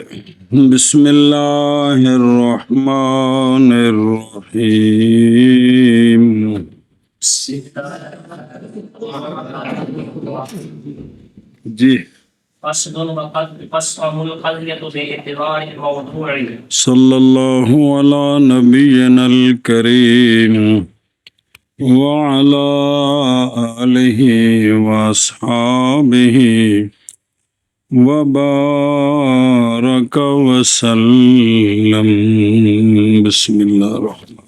بسم اللہ الرحمن الرحیم. جی فصل القضية باعتبار الموضوع. صلی اللہ علی نبینا الکریم وعلی آلہ واصحابہ وبارک وسلم. بسم اللہ الرحمن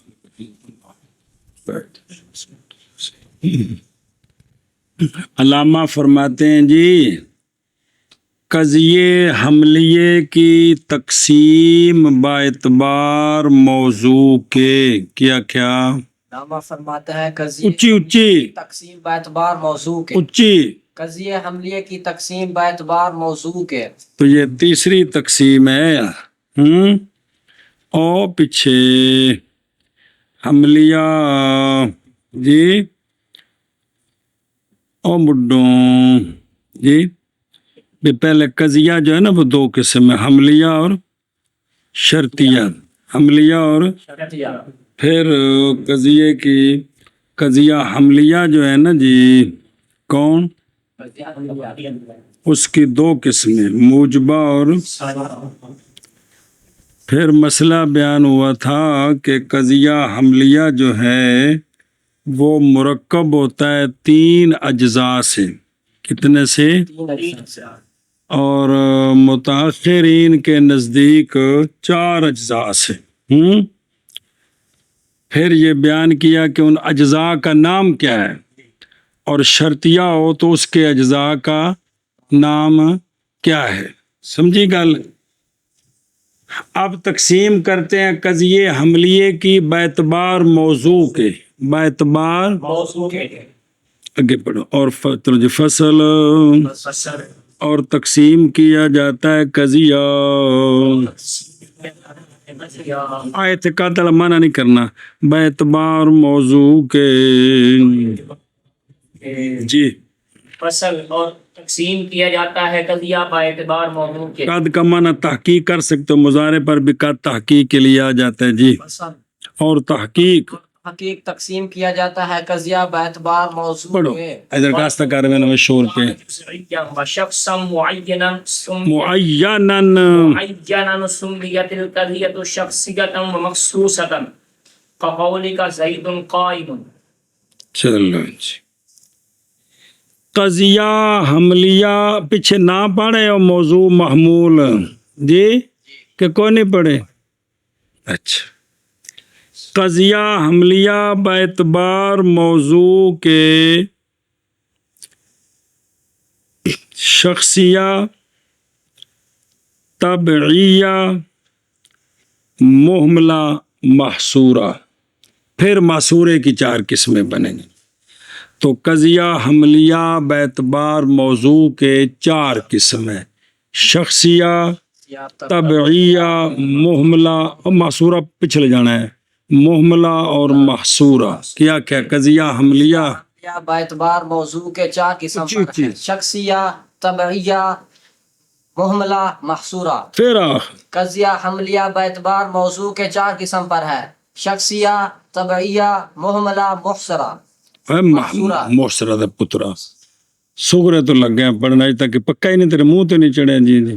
الرحیم. علامہ فرماتے ہیں جی قضیے حملیے کی تقسیم باعتبار موضوع کے کیا علامہ فرماتا ہے قضیے اچھی تقسیم باعتبار موضوع کے. اچھی قضیے حملیے کی تقسیم باعتبار موضوع کے. تو یہ تیسری تقسیم ہے یار. اور پیچھے حملیہ جی اور بڈوں جی پہلے قضیہ جو ہے نا وہ دو قسم ہے، حملیہ اور شرطیہ. حملیہ اور پھر قضیہ حملیہ جو ہے نا جی کون، اس کی دو قسمیں موجبہ اور پھر مسئلہ بیان ہوا تھا کہ قضیہ حملیہ جو ہے وہ مرکب ہوتا ہے 3 اجزاء سے. کتنے سے؟ اور متاخرین کے نزدیک 4 اجزاء سے. پھر یہ بیان کیا کہ ان اجزاء کا نام کیا ہے، اور شرطیہ ہو تو اس کے اجزاء کا نام کیا ہے. سمجھی گل؟ اب تقسیم کرتے ہیں قضیے حملیے کی باعتبار موضوع کے. باعتبار موضوع کے آگے پڑھو. اور فصل اور تقسیم کیا جاتا ہے قضیہ. اعتقاد منع نہیں کرنا، باعتبار موضوع کے. جی فصل اور تقسیم کیا جاتا ہے قضیہ باعتبار موضوع کے. قد کا معنی تحقیق کر سکتے ہو، مضارع پر بھی قد تحقیق کے لیے آ جاتا ہے. جی اور تحقیق تقسیم کیا جاتا ہے قضیہ باعتبار موضوع پڑھو کے. ادھر کاستہ کار میں نو شور پہ شخصا معینا معیناً سمیت القضیۃ شخصیۃ ومخصوصۃ کقولک زید قائم. چلو جی قضیہ حملیہ پیچھے نہ پڑھے اور موضوع محمول جی کہ کوئی نہیں پڑھے. اچھا قضیہ حملیہ باعتبار موضوع کے شخصیہ، طبعیہ، محملہ، محصورہ. پھر محصورے کی 4 قسمیں بنیں گی. تو قضیہ حملیہ باعتبار موضوع کے 4 قسمیں: شخصیہ، طبعیہ، محملہ اور محصورہ. پچھلے جانا ہے محملہ اور محصورہ. کیا قضیہ حملیہ باعتبار موضوع کے 4 قسم پر ہیں: شخصیہ، طبعیہ، محملہ، محصورہ. پھر قضیہ حملیہ باعتبار موضوع کے 4 قسم پر ہے: شخصیہ، طبعیہ، محملہ، محصورہ. محصورہ دا پترا سغرے تو لگ گیا پڑھنا تک پکا ہی نہیں، تیرے منہ تے نہیں چڑھے. جی جی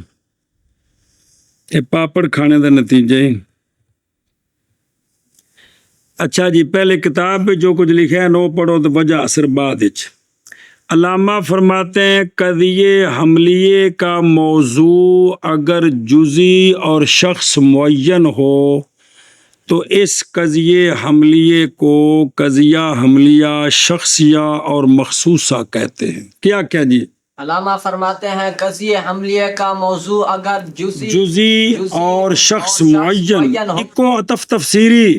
یہ پاپڑ کھانے دا نتیجہ. اچھا جی پہلے کتاب پہ جو کچھ لکھا ہے نو پڑھو تو وجہ اثر بعد. علامہ فرماتے ہیں قضیے حملیے کا موضوع اگر جزئی اور شخص معین ہو تو اس قضیے حملیے کو قضیہ حملیہ شخصیہ اور مخصوصہ کہتے ہیں. کیا جی علامہ فرماتے ہیں قضیے حملیے کا موضوع اگر جزئی اور شخص معین کو عطف تفسیری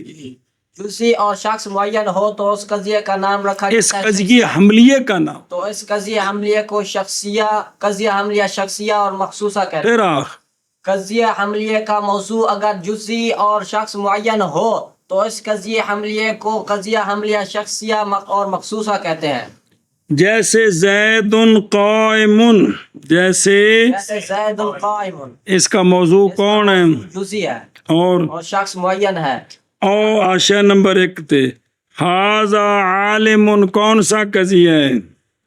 جزئی اور شخص معین ہو تو اس قضیے کا نام رکھا جاتا ہے اس قضیے حملیے کا نام. تو اس قضیے حملیے کو قضیہ حملیہ شخصیہ اور مخصوصہ کہتے ہیں. قضیہ حملیے کا موضوع اگر جزئی اور شخص معین ہو تو اس قضیے حملیے کو قضیہ حملیہ شخصیہ اور مخصوصہ کہتے ہیں. جیسے زید قائم، جیسے جیسے زید قائم، اس کا موضوع کون ہے؟ جزئی ہے اور شخص معین ہے. آشیا نمبر 1 تے ھذا عالم کون سا قضیہ ہے؟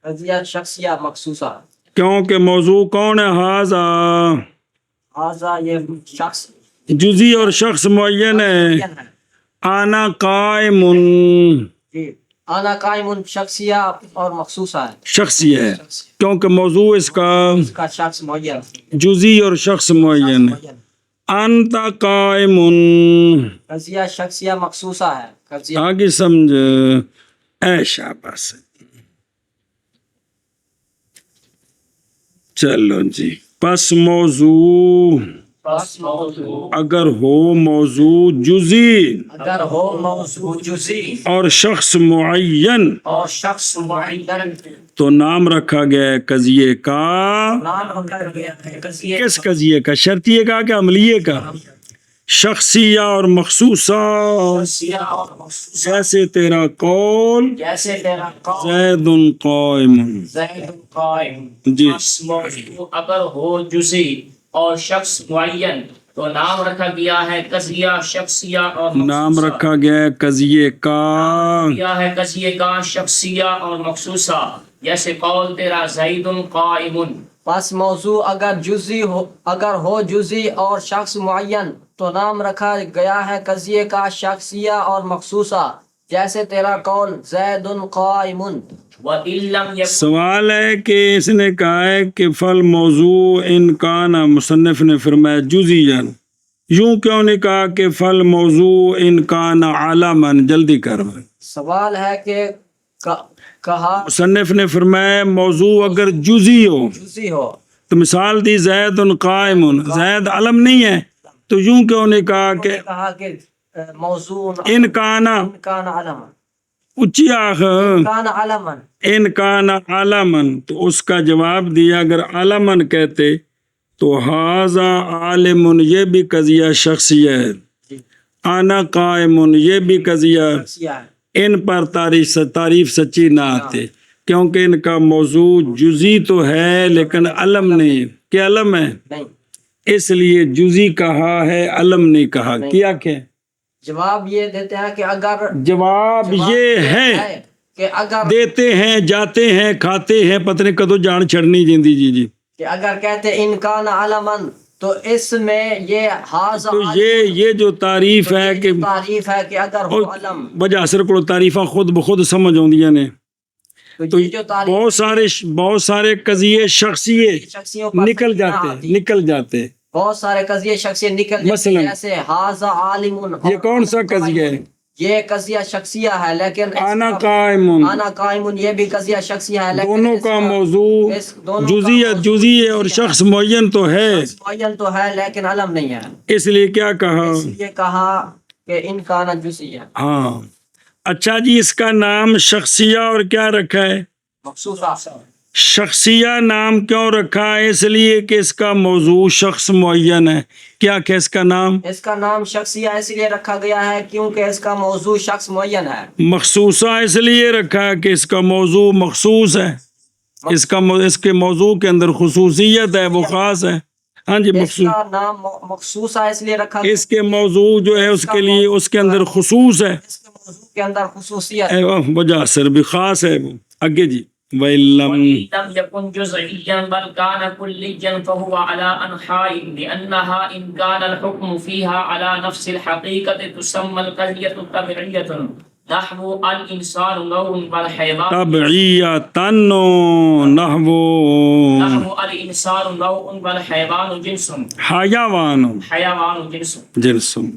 قضیہ شخصیہ مخصوصہ. کیونکہ موضوع کون ہے؟ ھذا ہذا یہ شخص جزئی اور شخص معین ہے. معین ہے. انا قائم جی انا قائم شخصیہ اور مخصوصہ ہے. شخصی ہے کیونکہ موضوع اس کا اس کا شخص معین جزئی اور شخص معین ہے. معین. انت قائم، قضیہ شخصیہ مخصوصہ ہے. قضیہ آگے سمجھ. اے شاباش، چلو جی. پس موضوع بس موضوع اگر ہو موضوع جزئی اگر ہو موضوع جزئی اور شخص معین اور شخص معین تو نام رکھا گیا ہے قضیے کا. نام رکھا گیا ہے قضیہ کس قضیے کا؟ شرطیے کا کہ عملیے کا؟ شخصیہ اور مخصوصہ. شخصیہ اور مخصوصہ. جیسے تیرا قول جیسے تیرا قول زید قائم. زید قائم. جی بس موضوع اگر ہو جزئی اور شخص معین تو نام رکھا گیا ہے قضیہ شخصیہ اور نام مخصوصہ. رکھا گیا ہے قضیے کا. کیا ہے قضیے کا شخصیہ اور مخصوصہ. جیسے قول تیرا زید قائم. پس موضوع اگر ہو جزئی اور شخص معین تو نام رکھا گیا ہے قضیے کا شخصیہ اور مخصوصہ. جیسے تیرا قول زید قائم. وَإِن لَمْ يَكُنْ سوال ہے کہ اس نے کہا ہے کہ فل موضوع ان کان، مصنف نے فرمایا جزیاً. یوں کیوں نہیں کہا کہ فل موضوع ان کان عالماً؟ جلدی کر. سوال ہے کہ کہا مصنف نے فرمایا موضوع اگر جزئی ہو جزئی ہو تو مثال دی زید قائم. زید علم نہیں ہے تو یوں کیوں نہیں کہا کہ کہا کہ موضوع ان کانا کان علم اچھی آخر کان علم. ان کان عالمن، تو اس کا جواب دیا اگر عالمن کہتے تو ھذا عالم یہ بھی قضیہ شخصی ہے. انا قائم یہ بھی قضیہ. شخصیہ ہے. ان پر تعریف سچی نہ آتے کیونکہ ان کا موضوع جزئی تو ہے لیکن علم نہیں. کیا علم ہے؟ نہیں. اس لیے جزئی کہا ہے، علم نہیں کہا. کیا کہ جواب یہ دیتے ہیں کہ اگر جواب یہ ہے کہ اگر دیتے ہیں، جاتے ہیں، کھاتے ہیں، پتہ نہیں کدو جان چھڑنی جیندی. جی جی. کہ اگر کہتے ان کان علمن تو اس میں یہ ہاذا تو یہ جو تعریف ہے کہ تعریف ہے کہ اگر ہو علم وجہ اثر کو تعریفاں خود بخود سمجھ آدیاں نے. تو یہ جو تعریف بہت سارے قضیے شخصیے شخصیوں پر نکل جاتے. بہت سارے قضیے شخصیت نکل جاتے مثلا جیسے ھذا عالم. یہ کون سا قضیہ ہے؟ یہ قضیہ شخصیہ ہے لیکن انا قائم. انا قائم یہ بھی قضیہ شخصیہ ہے لیکن دونوں کا موضوع جزئی اور شخص معین تو ہے، معین تو ہے لیکن علم نہیں ہے. اس لیے کیا کہا؟ اس لیے کہا کہ ان کان جزئی ہے. ہاں. اچھا جی، اس کا نام شخصیہ اور کیا رکھا ہے؟ مخصوصہ. شخصیہ نام کیوں رکھا ہے؟ اس لیے کہ اس کا موضوع شخص معین ہے. کیا کہ اس کا نام اس کا نام شخصیہ اس لیے رکھا گیا ہے کیونکہ اس کا موضوع شخص معین ہے. مخصوصہ اس لیے رکھا ہے کہ اس کا موضوع مخصوص ہے. اس کے موضوع کے اندر خصوصیت ہے، وہ خاص ہے. ہاں جی. اس مخصوص کا نام مخصوصہ اس لیے رکھا گیا اس کے موضوع جو ہے اس کے لیے اس کے اندر خصوص ہے. اس کے موضوع کے اندر خصوصیت وجہ سر بھی خاص ہے. آگے جی. وَإِلَّمْ وَإِن لَمْ يَكُنْ جُزْئِيًّا بَلْ كَانَ كُلِّيًّا فَهُوَ عَلَى أَنْحَاءٍ لِأَنَّهَا إِنْ كَانَ الْحُكْمُ فِيهَا عَلَى نَفْسِ الْحَقِيقَةِ تُسَمَّى الْقَضِيَّةُ تَبْعِيَّةً نَحْوُ الْإِنسَانُ نَوْعٌ وَالْحَيَوَانُ طبعیتاً نحو نحو الْإِنسَانُ نَوْعٌ وَالْحَيَوَانُ جِنْسٌ حیوان جنس. جنسم.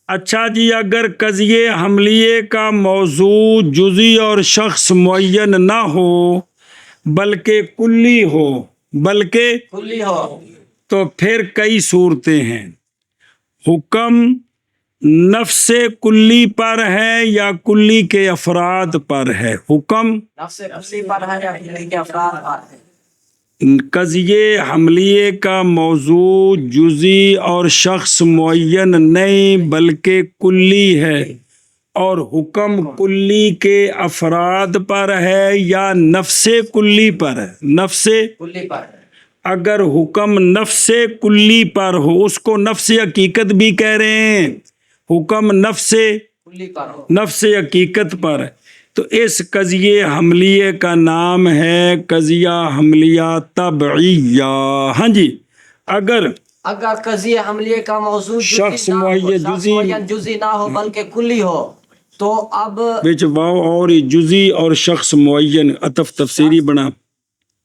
اچھا جی، اگر قضیے حملیے کا موضوع جزئی اور شخص معین نہ ہو بلکہ کلی ہو کلی ہو تو پھر کئی صورتیں ہیں. حکم نفس کلی پر ہے یا کلی کے افراد پر ہے؟ حکم نفس کلی پر ہے یا کلی کے افراد پر ہے. قضیے حملیے کا موضوع جزئی اور شخص معین نہیں بلکہ کلی ہے اور حکم کلی کے افراد پر ہے یا نفس کلی پر ہے؟ نفس کلی پر ہے۔ اگر حکم نفس کلی پر ہو، اس کو نفس حقیقت بھی کہہ رہے ہیں، حکم نفس کلی پر ہو، نفس حقیقت پر، تو اس قضیے حملیے کا نام ہے قضیہ حملیہ طبعیہ۔ ہاں جی، اگر اگر قضیہ حملیے کا موضوع شخص نہ ہو، معین شخص جزئی معین جزئی نہ ہو بلکہ کلی ہو، تو اب وچ واو اور جزئی اور شخص معین عطف تفسیری بنا،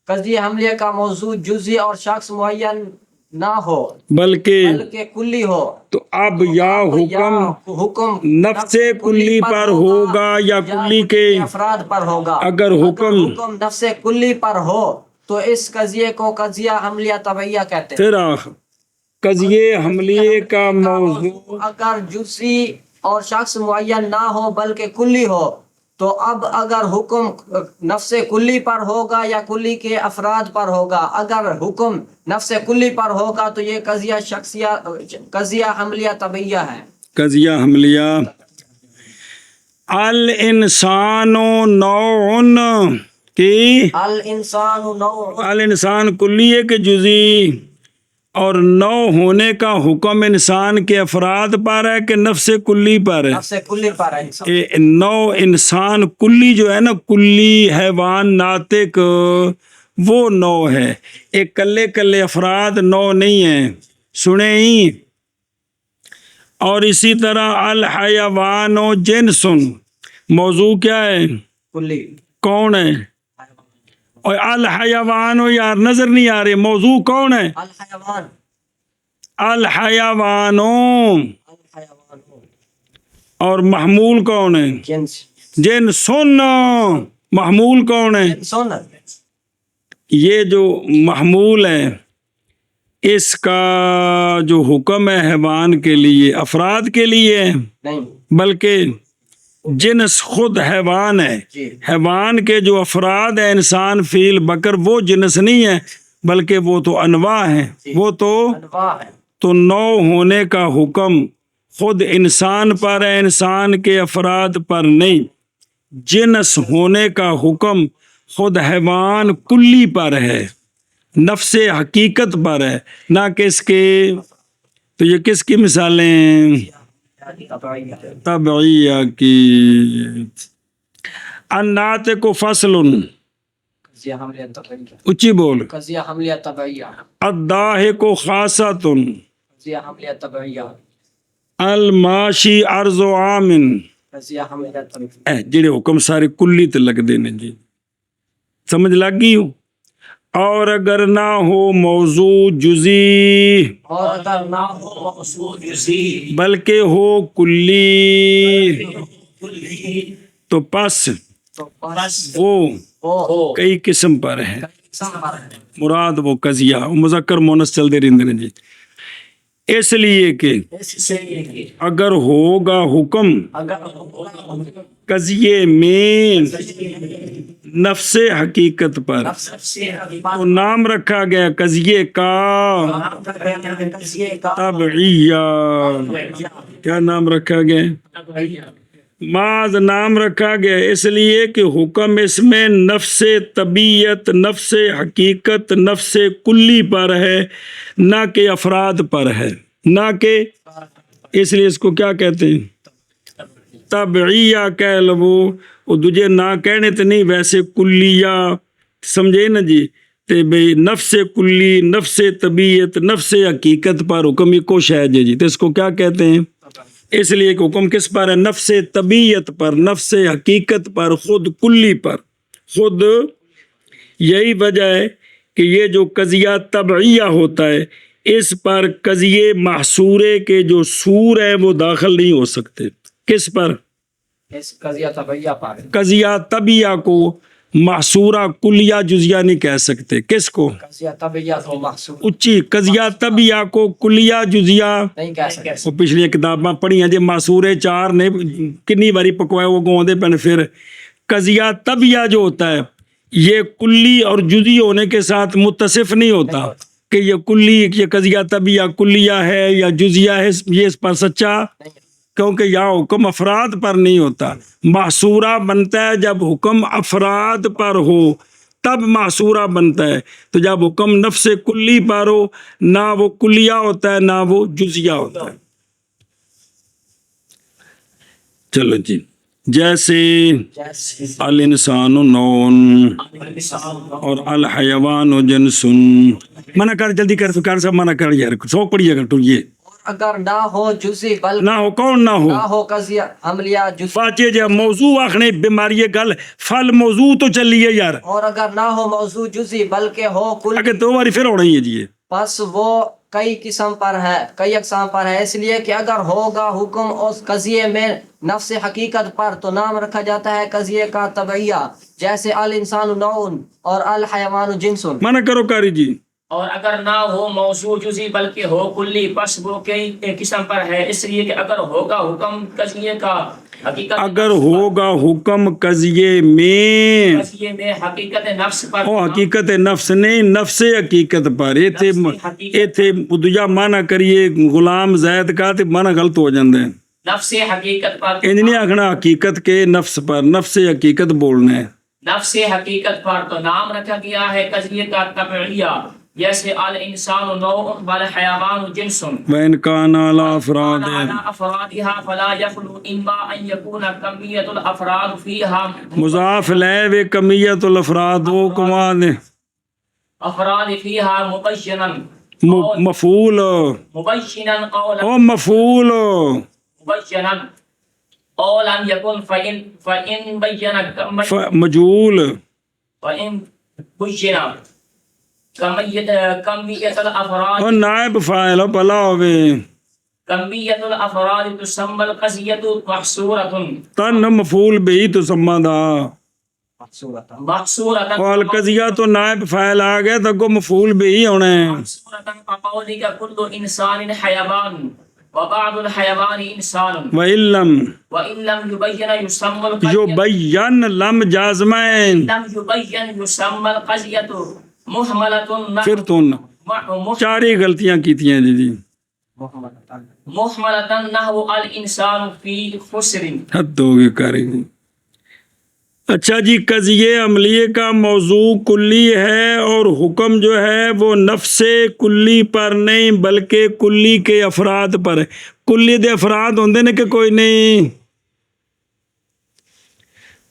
قضیہ حملیے کا موضوع جزئی اور شخص معین نہ ہو بلکہ بلکہ کلی ہو، تو اب یا حکم نفس کلی پر ہوگا یا کلی کے افراد پر ہوگا۔ اگر حکم نفس کلی پر ہو تو اس قضیے کو قضیہ حملیہ طبعیہ کہتے ہیں۔ پھر قضیے حملیے کا موضوع اگر جزئی اور شخص معین نہ ہو بلکہ کلی ہو، تو اب اگر حکم نفس کلی پر ہوگا یا کلی کے افراد پر ہوگا۔ اگر حکم نفس کلی پر ہوگا تو یہ قضیہ حملیہ طبعیہ ہے۔ قضیہ حملیہ الانسان نوع کی الانسان نوع، الانسان کلیے کے جزئی اور نوع ہونے کا حکم انسان کے افراد پر ہے کہ نفس کلی پر ہے؟ نفس کلی پر ہے انسان۔ نوع انسان کلی جو ہے نا، کلی حیوان ناطق وہ نوع ہے، ایک کلے کلے افراد نوع نہیں ہیں، سنیں ہی۔ اور اسی طرح الحیوان و جنس، موضوع کیا ہے؟ کلی کون ہے؟ اور الحیوان یار نظر نہیں آ رہے، موضوع کون ہے؟ الحیوان، الحیوان الحیوان اور محمول کون ہے؟ جنس، جنسن، محمول کون ہے؟ سن یہ جو محمول ہے اس کا جو حکم ہے حیوان کے لیے، افراد کے لیے ہے، نہیں، بلکہ جنس خود حیوان ہے۔ جی، حیوان کے جو افراد ہیں، انسان، فیل، بکر، وہ جنس نہیں ہے بلکہ وہ تو انواع ہیں، وہ تو انواع ہے۔ نوع ہونے کا حکم خود انسان پر ہے، انسان کے افراد پر نہیں۔ جنس ہونے کا حکم خود حیوان کلی پر ہے، نفس حقیقت پر ہے، نہ کس کے۔ تو یہ کس کی مثالیں ہیں؟ طبعیہ کی۔ الناطق فصل، قضیہ حملیہ طبعیہ، اچھی بول۔ قضیہ حملیہ طبعیہ، الضاحک خاصۃ، قضیہ حملیہ طبعیہ، الماشی ارض عامن، قضیہ حملیہ طبعیہ۔ جڑے حکم سارے کلی تے لگ دینے جی، سمجھ لگ گئی ہو؟ اور اگر نہ ہو موضوع جزئی اور اگر نہ ہو موضوع جزئی بلکہ ہو کلی، تو پس تو بس وہ کئی قسم پر ہے، سمر ہے۔ مراد وہ قضیہ مذکر مونس چل دے رہندے نے جی، اس لیے کہ اس سے کہ اگر ہوگا حکم اگر قضیے میں نفس حقیقت پر، نفس سے تو نام رکھا گیا قضیے کا قضیے کا طبعیہ۔ کیا نام رکھا گیا؟ معاذ نام رکھا گیا اس لیے کہ حکم اس میں نفس طبیعت، نفس حقیقت، نفس کلی پر ہے، نہ کہ افراد پر ہے، نہ کہ، اس لیے اس کو کیا کہتے ہیں؟ طبعیہ کہہ لو، وہ دجے نہ کہنے تو نہیں، ویسے کلیہ سمجھے نا جی، تے بھئی نفس کلی، نفس طبیعت، نفس حقیقت پر حکم یہ کوش ہے جی، تو اس کو کیا کہتے ہیں؟ اس لیے کہ حکم کس پر ہے؟ نفس طبیعت پر، نفس حقیقت پر، خود کلی پر، خود۔ یہی وجہ ہے کہ یہ جو قضیہ طبعیہ ہوتا ہے اس پر قضیے محصورے کے جو سور ہیں وہ داخل نہیں ہو سکتے۔ کس پر؟ اس قضیہ طبعیہ پر، قضیہ طبعیہ کو محصورہ کلیہ جزیہ نہیں کہہ سکتے۔ کس کو؟ قضیہ طبعیہ کو محصور اچھی قضیہ طبعیہ کو کلیہ جزیہ نہیں کہہ سکتے۔ وہ پچھلی کتاباں پڑھی ہیں جی، معصورے چار نے کنی باری پکوائے وہ گوندے پن۔ پھر قضیہ طبعیہ جو ہوتا ہے یہ کلی اور جزئی ہونے کے ساتھ متصف نہیں ہوتا کہ یہ کلی، یہ قضیہ طبعیہ کلیہ ہے یا جزیہ ہے، یہ اس پر سچا کیونکہ یہاں حکم افراد پر نہیں ہوتا، محصورہ بنتا ہے جب حکم افراد پر ہو تب محصورہ بنتا ہے. تو جب حکم نفس کلی پر ہو نہ وہ کلیہ ہوتا ہے نہ وہ جزیہ ہوتا ہے. چلو جی، جیسے الانسان نون اور الحیوان جنس. منع کر، جلدی کر سب منع کر یار، سو پڑھیے گا تو یہ اور اگر نہ ہو جزی بلکہ نہ ہو کون نہ ہو نہ ہو قضیہ عملیہ جزی، فاتحہ جب موضوع آخنے بیماری گل فل موضوع تو چلیے یار، اور اگر نہ ہو موضوع جزی بلکہ ہو کل، اگر دو باری پھر ہونا ہی ہے جی. پس وہ کئی قسم پر ہے، کئی اقسام پر ہے. اس لیے کہ اگر ہوگا حکم اس قضیے میں نفس حقیقت پر تو نام رکھا جاتا ہے قضیے کا طبعیہ، جیسے الانسان نوع اور الحیوان جنس. منع کرو کاری جی. اور اگر نہ ہو موضوع جزی بلکہ ہو کلی، پس وہ کئی قسم پر ہے. اس لیے کہ اگر ہوگا حکم قضیے کا حقیقت، اگر ہوگا حکم قضیے میں، قضیے میں حقیقت نفس پر، او حقیقت نفس نہیں، نفس حقیقت پر. ایتھے دوجا مانا کریے غلام زید کا تے مانا غلط ہو جاندے ہیں. نفس حقیقت پر، انج نہیں آخنا حقیقت کے نفس پر، نفس حقیقت بولنا ہے. نفس حقیقت پر تو نام رکھا گیا ہے قضیے کا طبعیہ، جیسے الانسان نوع والحیوان جنس. وَإِنْ كَانَ عَلَىٰ أَفْرَادٍ على أفرادها فلا يخلو إما أن يكون كمية الأفراد فيها مضاف لے کمیت الافراد و کمان أفراد فيها مبينا مفعول مبينا قولا او مفعول مبينا قولا يكون فإن بين مجهول فإن بين كمية الأفراد اور نائب فاعل بلا ہوئے كمية الأفراد تسمى القضية محصورة تن مفعول بھی تو سمادا محصورة اور القضیہ تو نائب فاعل آ گیا تو کو مفعول بھی ہی ہونا ہے. محصورة كقولك كل إنسان حيوان وبعض الحيوان إنسان وَإِن لَمْ وإن لم يبين يسمى القضية يُبَيَّن لم جازمین لم يبين يسمى القضية محملة پھر تو چار ہی غلطیاں کیتی ہیں جی. محملة نحو الإنسان في خسر. حد ہوگی کریں گے. اچھا جی، قضیے عملیے کا موضوع کلی ہے اور حکم جو ہے وہ نفس کلی پر نہیں بلکہ کلی کے افراد پر ہے. کلی دے افراد ہوندے نے کہ کوئی نہیں.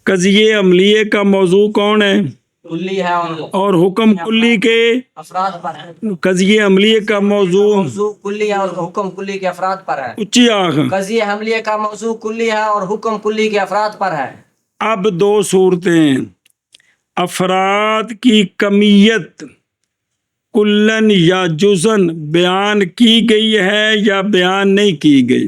قضیے عملیے کا موضوع کون ہے؟ کلی ہے اور حکم کلی کے افراد پر ہے. قضیے عملیے کا موضوع موضوع کلی ہے اور حکم کلی کے افراد پر ہے. اچھی آخ. قضیہ حملیہ کا موضوع کلی ہے اور حکم کلی کے افراد پر ہے. اب دو صورتیں، افراد کی کمیت کلن یا جزن بیان کی گئی ہے یا بیان نہیں کی گئی.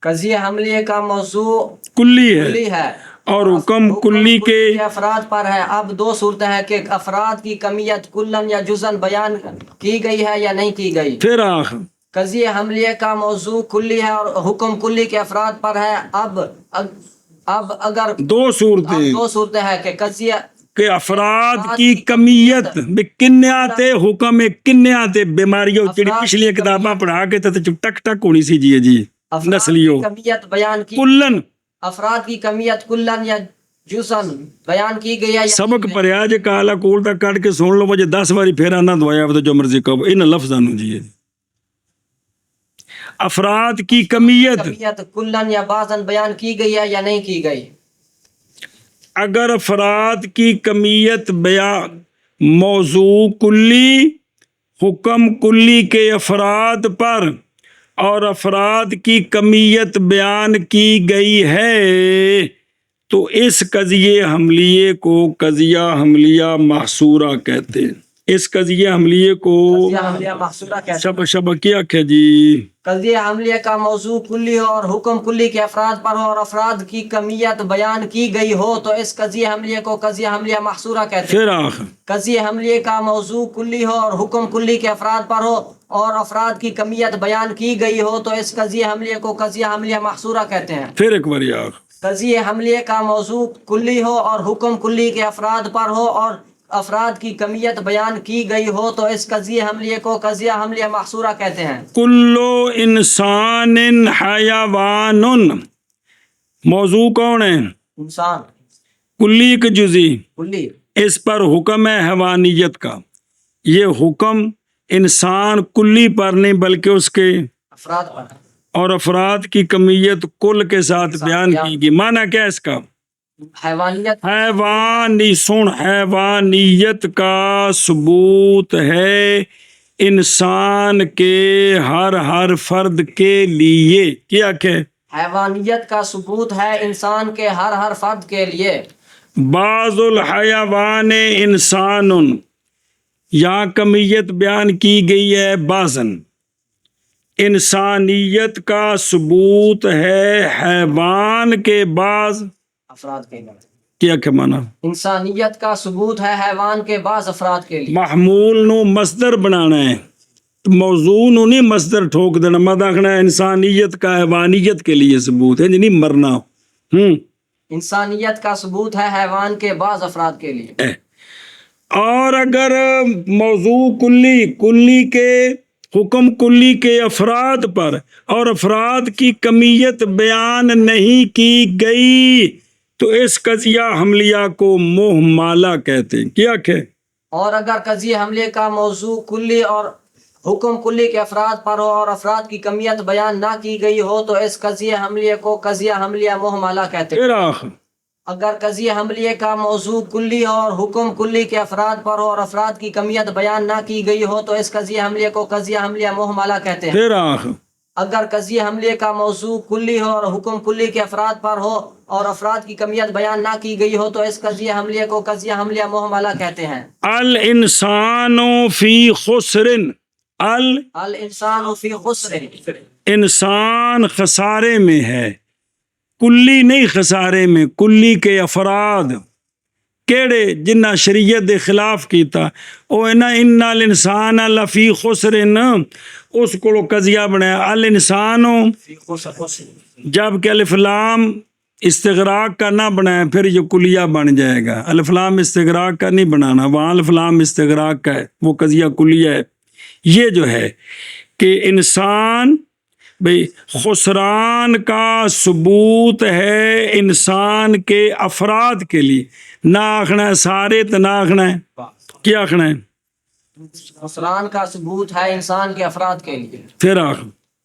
قضیہ حملیہ کا موضوع کلی کلی ہے ہے اور حکم کلی کے افراد پر ہے. اب دو صورتیں ہیں کہ افراد کی کمیت کلن یا جزن بیان کی گئی ہے یا نہیں کی گئی. پھر آخ. قضیہ حملیہ کا موضوع کلی ہے اور حکم کلی کے افراد پر ہے. اب اگر دو صورتیں دو صورتیں ہیں کہ قضیہ کہ افراد کی کمیت میں کنے آتے حکم کنے آتے بیماریوں چڑی پچھلی کتاباں پڑھا کے تو ٹک ٹک ہونی سی جی افراد نسلیوں کی کمیت بیان کی کلن افراد کی کمیت کلن یا جزن بیان کی گئی ہے. سبق پڑھیا جے کالا کول تک کٹ کے سن لو مجھے 10 باری پھیرا نہ دوایا تو جو مرضی کہو ان لفظانو جی. افراد کی کمیت کلن یا بعضاً بیان کی گئی ہے یا نہیں کی گئی. اگر افراد کی کمیت بیان موضوع کلی حکم کلی کے افراد پر اور افراد کی کمیت بیان کی گئی ہے تو اس قضیے حملیے کو قضیہ حملیہ محصورہ کہتے ہیں. اس قضیہ حملیے کو قضیہ حملیہ محصورہ کہتے ہیں. شب کیا کہ جی قضیہ حملیہ کا موضوع کلی ہو اور حکم کلی کے افراد پر ہو اور افراد کی کمیت بیان کی گئی ہو تو اس قضیہ حملیہ کو قضیہ حملیہ محصورہ کہتے ہیں. پھر آخر قضیہ حملیہ کا موضوع کلی ہو اور حکم کلی کے افراد پر ہو اور افراد کی کمیت بیان کی گئی ہو تو اس قضیہ حملیہ کو قضیہ حملیہ محصورہ کہتے ہیں. پھر ایک بار آخر قضیہ حملیہ کا موضوع کلی ہو اور حکم کلی کے افراد پر ہو اور افراد کی کمیت بیان کی گئی ہو تو اس قضیہ حملیے کو قضیہ حملیہ محصورہ کہتے ہیں۔ کلو انسان حیوان، موضوع کون ہے؟ انسان کلی کے جزی، کلی، اس پر حکم ہے حیوانیت کا۔ یہ حکم انسان کلی پر نہیں بلکہ اس کے افراد پر، اور افراد کی کمیت کل کے ساتھ بیان کی گئی۔ معنی کیا ہے اس کا؟ حیوانیت، حیوانیت کا ثبوت ہے انسان کے ہر فرد کے لیے۔ کیا کہ حیوانیت کا ثبوت ہے انسان کے ہر فرد کے لیے۔ بعض الحیوان انسان، یہاں کمیت بیان کی گئی ہے بعضاً۔ انسانیت کا ثبوت ہے حیوان کے بعض افراد کے لیے، کیا کہ معنی؟ انسانیت کا ثبوت ہے حیوان کے بعض افراد کے لیے۔ محمول نو مصدر بنانا ہے، موضوع نو نہیں مصدر ٹھوک دینا، مت آخنا انسانیت کا حیوانیت کے لیے ثبوت ہے، نہیں مرنا۔ انسانیت کا ثبوت ہے حیوان کے بعض افراد کے لیے۔ اور اگر موضوع کلی کے حکم کلی کے افراد پر اور افراد کی کمیت بیان نہیں کی گئی تو اس قضیہ حملیہ کو محمالہ کہتے ہیں۔ کیا کہ اور اگر قضیہ حملے کا موضوع کلی اور حکم کلی کے افراد پر ہو اور افراد کی کمیت بیان نہ کی گئی ہو تو اس قضیہ حملیہ کو قضیہ حملیہ محملہ کہتے ہیں۔ اگر قضیہ حملیہ کا موضوع کلی اور حکم کلی کے افراد پر ہو اور افراد کی کمیت بیان نہ کی گئی ہو تو اس قضیہ حملیہ کو قضیہ حملیہ محملہ کہتے ہیں۔ اگر قضیہ حملیہ کا موضوع کلی ہو اور حکم کلی کے افراد پر ہو اور افراد کی کمیت بیان نہ کی گئی ہو تو اس قضیہ حملیہ کو قضیہ حملیہ محملہ کہتے ہیں۔ الانسان فی خسر، الانسان فی خسر، انسان خسارے میں ہے، کلی نہیں خسارے میں، کلی کے افراد کیڑے جنہ شریعت دے خلاف کیتا او ہے نا ان الانسان لفی خسر، اس کو قضیہ بنایا الانسان، فی خسر، جب کہ الف لام استغراق کا نہ بنایا پھر یہ کلیہ بن جائے گا۔ الف لام استغراق کا نہیں بنانا، وہاں الف لام استغراق کا ہے، وہ قضیہ کلیہ ہے۔ یہ جو ہے کہ انسان بھئی خسران کا ثبوت ہے انسان کے افراد کے لیے، نہ آخنا ہے سارے تو نہ آخنا ہے کیا آخنا ہے، خسران کا ثبوت ہے انسان کے افراد کے لیے۔ پھر آخ،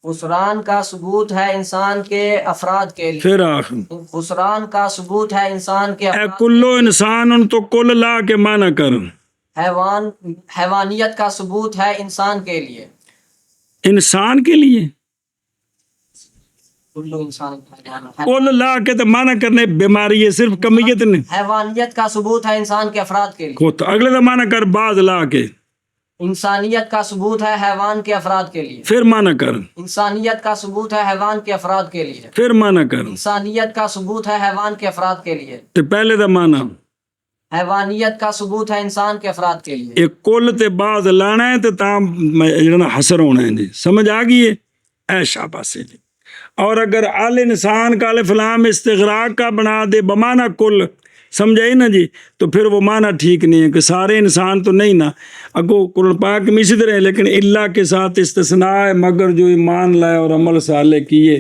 خسران کا ثبوت ہے انسان کے افراد کے لیے۔ پھر آخ، خسران کا ثبوت ہے انسان کے اے افراد، کلو انسان تو کل لا کے معنی کر، حیوانیت کا ثبوت ہے انسان کے لیے۔ انسان کے لیے کلو انسان، کل لا کے تو معنی کرنے بیماری ہے، صرف کمیت نہیں حیوانیت کا ثبوت ہے انسان کے افراد کے لیے۔ ہوتا، اگلے تو معنی کر بعض لا کے، انسانیت کا ثبوت ہے حیوان کے افراد کے لیے۔ پھر معنی کر، انسانیت کا ثبوت ہے حیوان کے افراد کے لیے۔ پھر معنی کر، انسانیت کا ثبوت ہے حیوان کے افراد کے لیے۔ تو پہلے تو معنی حیوانیت کا ثبوت ہے انسان کے افراد کے لیے۔ ایک کل تے بعض لانا ہے تو تام جڑا حسر ہونا ہے جی، سمجھ آ گئی ہے، اے شاباش جی۔ اور اگر الانسان کا الف لام استغراق کا بنا دے بمعنی کل، سمجھائی نا جی، تو پھر وہ معنی ٹھیک نہیں ہے کہ سارے انسان تو نہیں نا، اگو قرآن پاک میں اسی طرح ہے، لیکن اللہ کے ساتھ استثناء ہے، مگر جو ایمان لائے اور عمل صالح کیے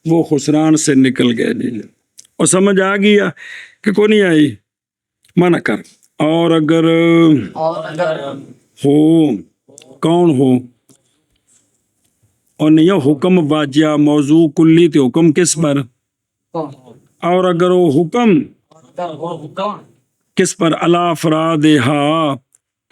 وہ خسران سے نکل گئے جی۔ اور سمجھ آ گیا کہ کو نہیں آئی، منع کر۔ اور اگر ہو کون ہو اور نہیں حکم واجہ موضوع کلی تے حکم کس پر، اور اگر وہ حکم کس پر الا افرادہا،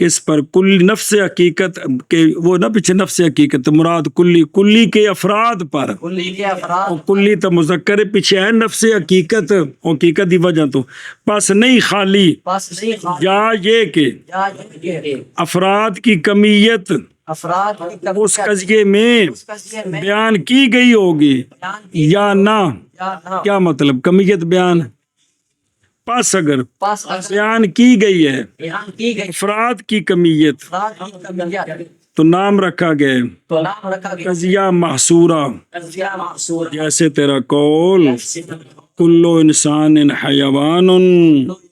کس پر کل نفس حقیقت کے، وہ نہ پیچھے نفس حقیقت مراد کلی کے افراد پر، کلی کے افراد، اور کلی تو مذکر پیچھے ہے نفس حقیقت، حقیقت دی وجہ تو پس نہیں خالی، بس نہیں خالی، یا یہ کہ یا یہ افراد کی کمیت افراد کی اس کمیت قضیے میں اس قضیے میں بیان کی گئی ہوگی بیان کی یا نہ، یا نہ، کیا مطلب کمیت بیان، پس اگر پس اگر بیان کی گئی ہے بیان کی گئی افراد کی کمیت افراد کی کمیت تو نام رکھا گیا تو نام رکھا گیا قضیہ محصورہ، قضیہ محصور، جیسے تیرا قول کلو انسان حیوان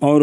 اور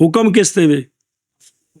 حکم کس طرح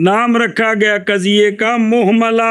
نام رکھا گیا قضیے کا محملہ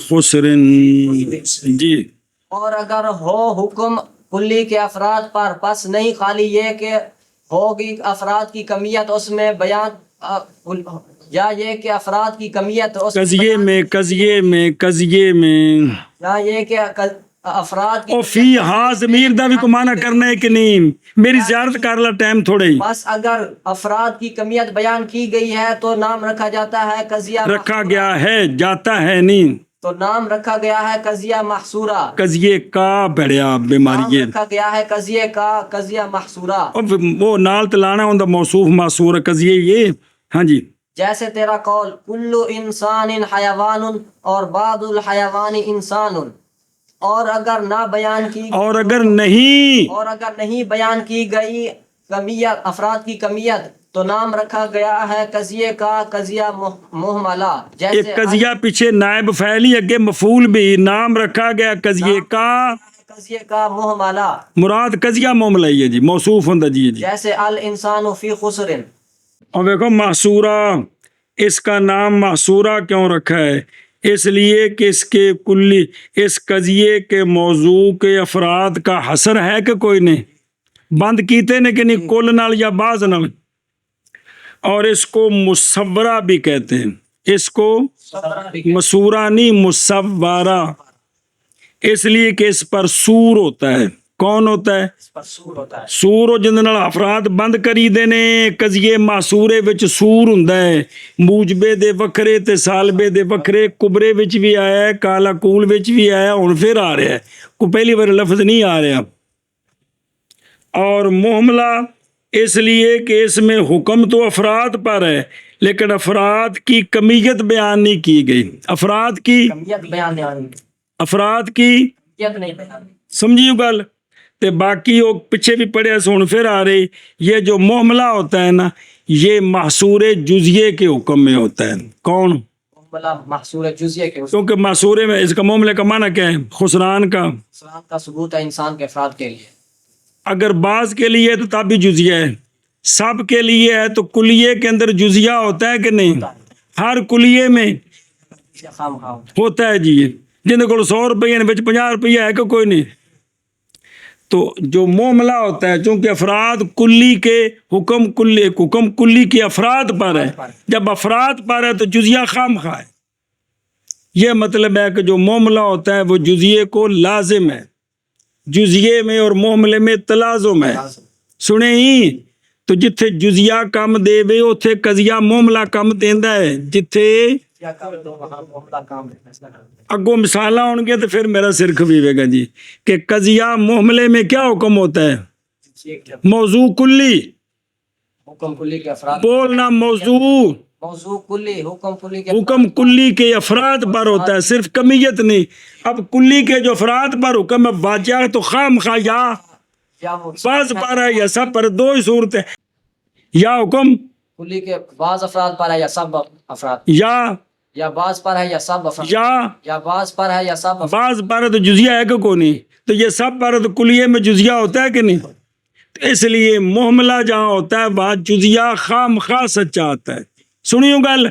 خسر جی اور اگر ہو حکم کلی کے افراد پر پس نہیں خالی یہ کہ ہوگی افراد کی کمیت اس میں بیان یا یہ کہ افراد کی کمیت اس قضیے میں یا یہ کہ افراد کی او فی ہاں ضمیر دا بھی کو معنی کرنا ہے کہ نہیں میری زیارت کر لا ٹائم تھوڑے ہی بس اگر افراد کی کمیت بیان کی گئی ہے تو نام رکھا جاتا ہے قضیہ رکھا گیا ہے جاتا ہے نہیں تو نام رکھا گیا ہے قضیہ محصورہ قضیے کا بڑیا نام بیماری رکھا گیا ہے قضیے کا قضیہ محصورہ وہ نال تلانا ہوں دا موصوف معصور قضیے یہ ہاں جی جیسے تیرا قول کل انسان حیوان اور بعض الحیوان انسان اور اگر نہ بیان کی اور اگر نہیں بیان کی گئی کمیت افراد کی کمیت تو نام رکھا گیا ہے قضیے کا قضیہ محملہ ایک جیسے قضیہ پیچھے نائب فعلی اگے مفعول بھی نام رکھا گیا قضیے کا قضیے کا محملہ مراد قضیہ معاملہ ہی ہے جی موصوف ہوندا جی جی جیسے الانسان فی خسر اور دیکھو محصورہ اس کا نام محصورہ کیوں رکھا ہے اس لیے کہ اس کے کلی اس قضیے کے موضوع کے افراد کا حصر ہے کہ کوئی نہیں بند کیتے نے کہ نہیں کل نال یا بعض نال اور اس کو مصورہ بھی کہتے ہیں اس کو مسورہ نہیں مصورہ اس لیے کہ اس پر سور ہوتا ہے کون ہوتا ہے اس پر سور ہوتا ہے سور ہو جن نال افراد بند کری دے نے قضیے معصورے وچ سور ہوندا ہے موجبے دے وکھرے تے سالبے دے وکھرے کبرے وچ بھی آیا ہے کالا کول وچ بھی آیا ہن پھر آ رہا ہے کو پہلی بار لفظ نہیں آ رہا اور محملہ اس لیے کہ اس میں حکم تو افراد پر ہے لیکن افراد کی کمیت بیان نہیں کی گئی افراد کی کمیت بیان نہیں آئی افراد کی کمیت نہیں بیان سمجھیو گل تے باقی وہ پیچھے بھی پڑھے سن پھر آ رہی یہ جو محملہ ہوتا ہے نا یہ محصور جزیے کے حکم میں ہوتا ہے کون محملہ محصور جزیے کے کیونکہ محصورے میں اس کا معاملے کا معنی کیا ہے خسران کا اسلام کا ثبوت ہے انسان کے افراد کے لیے اگر بعض کے لیے ہے تو تب بھی جزیہ ہے سب کے لیے ہے تو کلیے کے اندر جزیہ ہوتا ہے کہ نہیں ہر کلیے میں خام خواہ ہوتا ہے جی جن کو 100 روپیے 50 روپیہ ہے کہ کوئی نہیں تو جو معاملہ ہوتا ہے چونکہ افراد کلی کے حکم کلی کے افراد پر ہے جب افراد پر ہے تو جزیہ خام خواہ ہے یہ مطلب ہے کہ جو معاملہ ہوتا ہے وہ جزیے کو لازم ہے جزیے میں اور معاملے میں تلازم ہے سنے ہی تو جتھے جزیہ کم دے وے اتھے قضیہ معاملہ کم دیندا ہے جتھے کیا کر دو وہاں معاملہ کام ہے فیصلہ کر دو اگوں مثالہ ہوں گے تو پھر میرا سر کھویے گا جی کہ قضیہ معاملے میں کیا حکم ہوتا ہے موضوع کلی حکم کلی کے افراد بولنا موضوع موضوع کلی حکم کلی کے حکم کلی کے افراد پر ہوتا ہے صرف کمیت نہیں اب کلی کے جو افراد پر حکم ہے واجہ تو خام خواہ یا وہ بعض پر ہے یا سب پر دو ہی صورت ہے یا حکم کلی کے بعض افراد پر ہے یا سب افراد یا بعض پر ہے یا سب افراد یا بعض پر ہے یا سب افراد بعض پر ہے تو جزیہ ہے کہ کوئی نہیں تو یہ سب پر ہے تو کلیے میں جزیہ ہوتا ہے کہ نہیں تو اس لیے محملہ جہاں ہوتا ہے وہاں جزیہ خام خواہ سچا آتا ہے سنیو گل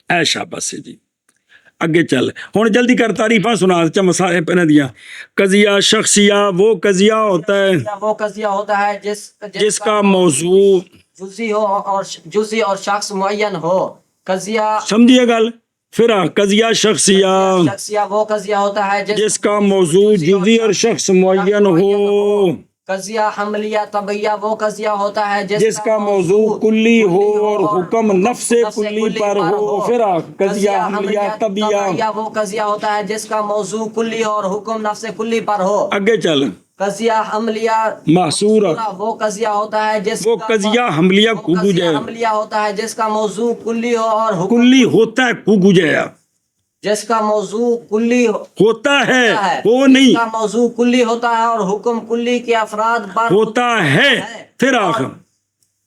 اے شاباش جی اگے چل ہوں جلدی کر تعریفاں سنا چا مسائل پہنے دیا قضیہ شخصیہ وہ قضیہ ہوتا ہے وہ قضیہ ہوتا ہے جس کا موضوع جزی اور شخص معین ہو قضیہ سمجھیے گل پھر قضیہ شخصیہ وہ قضیہ ہوتا ہے جس کا موضوع جزی اور شخص معین ہو قضیہ حملیہ طبیہ وہ قضیہ ہوتا ہے جس کا موضوع کلی ہو اور حکم نفس کلی پر ہو پھر قضیہ حملیہ طبیہ وہ قضیہ ہوتا ہے جس کا موضوع کلی اور حکم نفس کلی پر ہو اگے چل قضیہ حملیہ محصورہ وہ قضیہ ہوتا ہے جس وہ قضیہ حملیہ حملیہ ہوتا ہے جس کا موضوع کلی ہو اور کلی ہوتا ہے کو گجایا جس کا موضوع کلی ہوتا ہے ہے، وہ جس نہیں کا موضوع کلی ہوتا ہے اور حکم کلی کے افراد پر ہوتا ہے پھر آخر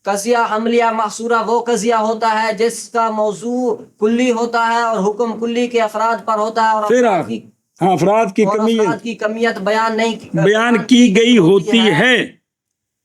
قضیہ عملیہ محصورہ وہ قضیہ ہوتا ہے جس کا موضوع کلی ہوتا ہے اور حکم کلی کے افراد پر ہوتا ہے اور پھر افراد آخر کی ہاں افراد کی اور کمی افراد کی کمیت بیان کی گئی ہوتی ہے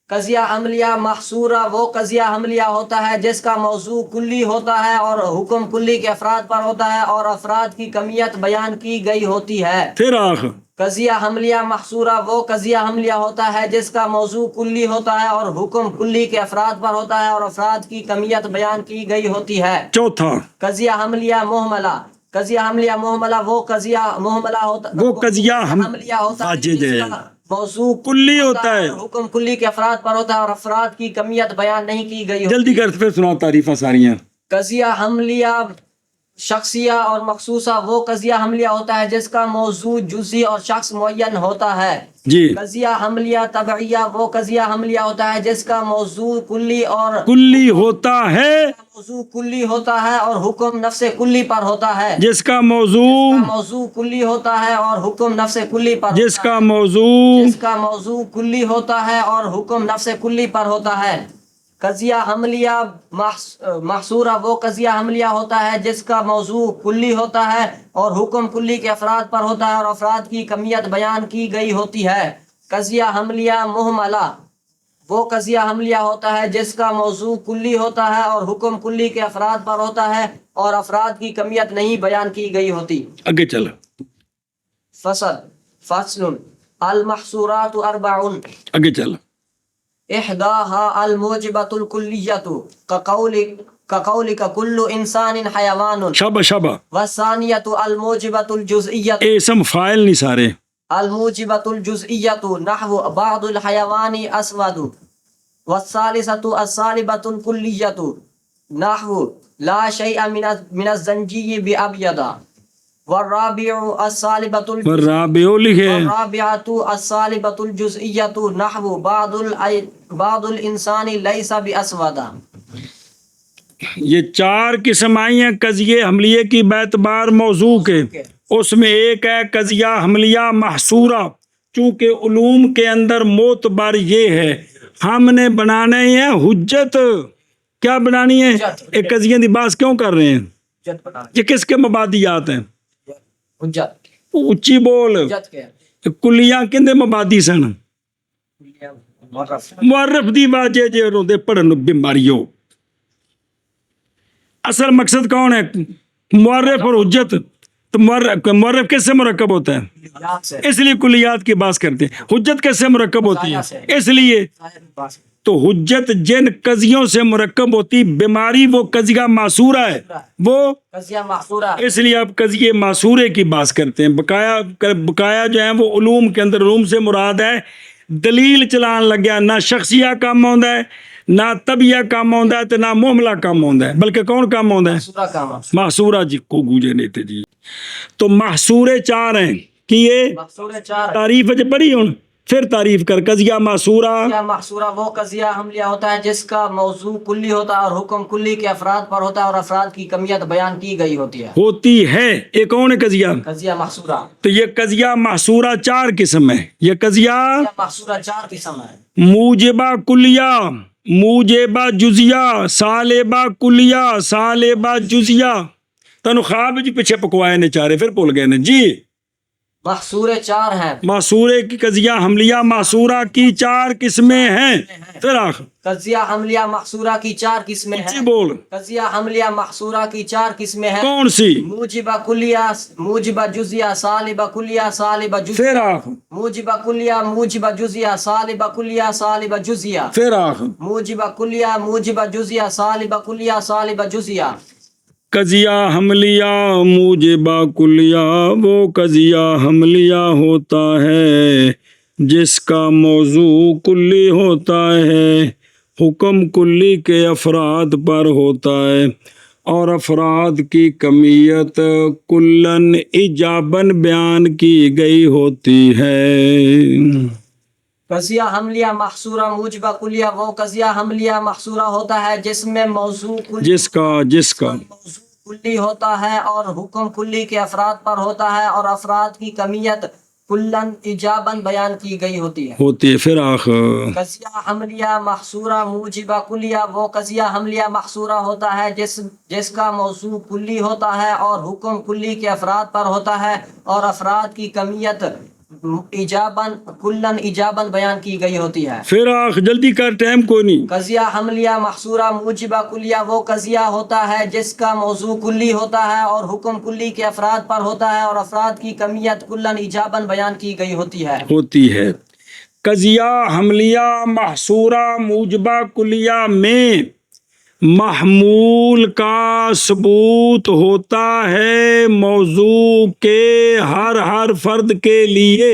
قضیہ عملیہ محصورہ وہ قضیہ عملیہ ہوتا ہے جس کا موضوع کلی ہوتا ہے اور حکم کلی کے افراد پر ہوتا ہے اور افراد کی کمیت بیان کی گئی ہوتی ہے پھر آخر قضیہ عملیہ محصورہ وہ قضیہ عملیہ ہوتا ہے جس کا موضوع کلی ہوتا ہے اور حکم کلی کے افراد پر ہوتا ہے اور افراد کی کمیت بیان کی گئی ہوتی ہے چوتھا قضیہ عملیہ محملہ قضیہ عملیہ محملہ وہ قضیہ محملہ ہوتا وہ قضیہ عملیہ ہوتا ہے واجد جس ہے کا موضوع کلی ہوتا ہے اور حکم کلی کے افراد پر ہوتا ہے اور افراد کی کمیت بیان نہیں کی گئی ہوتی۔ جلدی کر پھر سناؤ تعریفیں ساریاں قضیہ حملیہ شخصیہ اور مخصوصہ وہ قضیہ حملیہ ہوتا ہے جس کا موضوع جزئی اور شخص معین ہوتا ہے جی قضیہ حملیہ تبعیہ وہ قضیہ حملیہ ہوتا ہے جس کا موضوع کلی اور کلی ہوتا ہے موضوع کلی ہوتا ہے اور حکم نفس کلی پر ہوتا ہے جس کا موضوع موضوع کلی ہوتا ہے اور حکم نفس کلی پر جس ہوتا کا ہے۔ موضوع جس کا موضوع کلی ہوتا ہے اور حکم نفس کلی پر ہوتا ہے قضیہ عملیہ محصورہ وہ قضیہ عملیہ ہوتا ہے جس کا موضوع کلی ہوتا ہے اور حکم کلی کے افراد پر ہوتا ہے اور افراد کی کمیت بیان کی گئی ہوتی ہے قضیہ عملیہ محملہ وہ قضیہ عملیہ ہوتا ہے جس کا موضوع کلی ہوتا ہے اور حکم کلی کے افراد پر ہوتا ہے اور افراد کی کمیت نہیں بیان کی گئی ہوتی۔ آگے چل فصل المحصورات اربع آگے چل احداها الموجبۃ الکلیۃ كقولك كل انسان حیوان شابہ شابہ والثانیۃ الموجبۃ الجزئیۃ اے اسم فاعل نہیں سارے الموجبۃ الجزئیۃ نحو بعض الحیوان اسود والثالثۃ السالبۃ الکلیۃ نحو لا شیء من الزنجی بأبیض والرابع السالبۃ رابعو لکھے والرابعۃ السالبۃ الجزئیۃ نحو بعض الانسان لیس باسود۔ یہ چار قسم آئی ہیں قضیے حملیے کی بیعتبار موضوع کے اس میں ایک ہے قضیہ حملیہ محصورہ چونکہ علوم کے اندر معتبر یہ ہے ہم نے بنانے ہیں حجت کیا بنانی ہے ایک قضیے دی بات کیوں کر رہے ہیں یہ کس کے مبادیات ہیں حجت اچھی بول حجت کے کلیاں کندے مبادی سن معرف دی واجہ جے روندے پڑھن بیماریوں اصل مقصد کون ہے معرف اور حجت تو معرف کس سے مرکب ہوتا ہے اس لیے کلیات کی بات کرتے ہیں حجت کس سے مرکب ہوتی ہے اس لیے تو حجت جن قضیوں سے مرکب ہوتی بیماری وہ قضیہ معصورہ ہے وہ قضیہ محصورہ اس لیے آپ قضیے معصورے کی بات کرتے ہیں بقایا جو ہیں وہ علوم کے اندر علوم سے مراد ہے دلیل چلان لگیا نہ شخصیہ کام ہوندا ہے نہ طبیہ کام ہوندا ہے تو نہ معاملہ کام ہوندا ہے بلکہ کون کام ہوندا ہے محصورہ کام محصورہ جی کو گوجے نہیں تھے جی تو محصورے چار ہیں کہ یہ محصور چار تعریف ہے بڑی ہوں پھر تعریف کر قضیہ محصورہ قضیہ محصورہ وہ قضیہ حملیہ ہوتا ہے جس کا موضوع کلی ہوتا ہے اور حکم کلی کے افراد پر ہوتا ہے اور افراد کی کمیت بیان کی گئی ہوتی ہے ایک کون ہے قضیہ قضیہ محصورہ تو یہ قضیہ محصورہ چار قسم ہے یہ قضیہ محصورہ چار قسم ہے موجبہ کلیہ موجبہ جزیہ سالبہ کلیہ سالبہ جزیہ تنو خواب جی پیچھے پکوائے نے چارے پھر بھول گئے نے جی محصور چار ہیں محصورے کی قضیہ حملیہ محصورہ کی چار قسمیں ہیں پھر آخر قضیہ حملیہ محصورہ کی چار قسمیں جی ہیں بول قضیہ حملیہ محصورہ کی چار قسمیں ہیں کون سی موجبہ کلیہ موجبہ جزیہ سالبہ کلیہ سالبہ جزیہ پھر آخر موجبہ کلیہ موجبہ جزیہ سالبہ کلیہ سالبہ جزیہ پھر آخر موجبہ کلیہ موجبہ جزیہ سالبہ کلیہ سالبہ جزیہ قضیہ حملیہ موجبہ کلیہ وہ قضیہ حملیہ ہوتا ہے جس کا موضوع کلی ہوتا ہے حکم کلی کے افراد پر ہوتا ہے اور افراد کی کمیت کلن ایجاباً بیان کی گئی ہوتی ہے قضیہ حملیہ محصورہ موجبہ کلیہ وہ قضیہ حملیہ محصورہ ہوتا ہے جس میں موضوع جس کا موضوع کلی ہوتا ہے اور حکم کلی کے افراد پر ہوتا ہے اور افراد کی کمیت کلن ایجاباً بیان کی گئی ہوتی ہے. ہوتی ہے. پھر آخر قضیہ حملیہ محصورہ موجبہ کلیہ وہ قضیہ حملیہ محصورہ ہوتا ہے جس کا موضوع کلی ہوتا ہے اور حکم کلی کے افراد پر ہوتا ہے اور افراد کی کمیت ایجاباً کلن ایجاباً بیان کی گئی ہوتی ہے. پھر آخر جلدی کر، ٹائم کوئی نہیں. قضیہ حملیہ محصورہ موجبہ کلیہ وہ قضیہ ہوتا ہے جس کا موضوع کلی ہوتا ہے اور حکم کلی کے افراد پر ہوتا ہے اور افراد کی کمیت کلن ایجاباً بیان کی گئی ہوتی ہے. قضیہ حملیہ محصورہ موجبہ کلیہ میں محمول کا ثبوت ہوتا ہے موضوع کے ہر فرد کے لیے.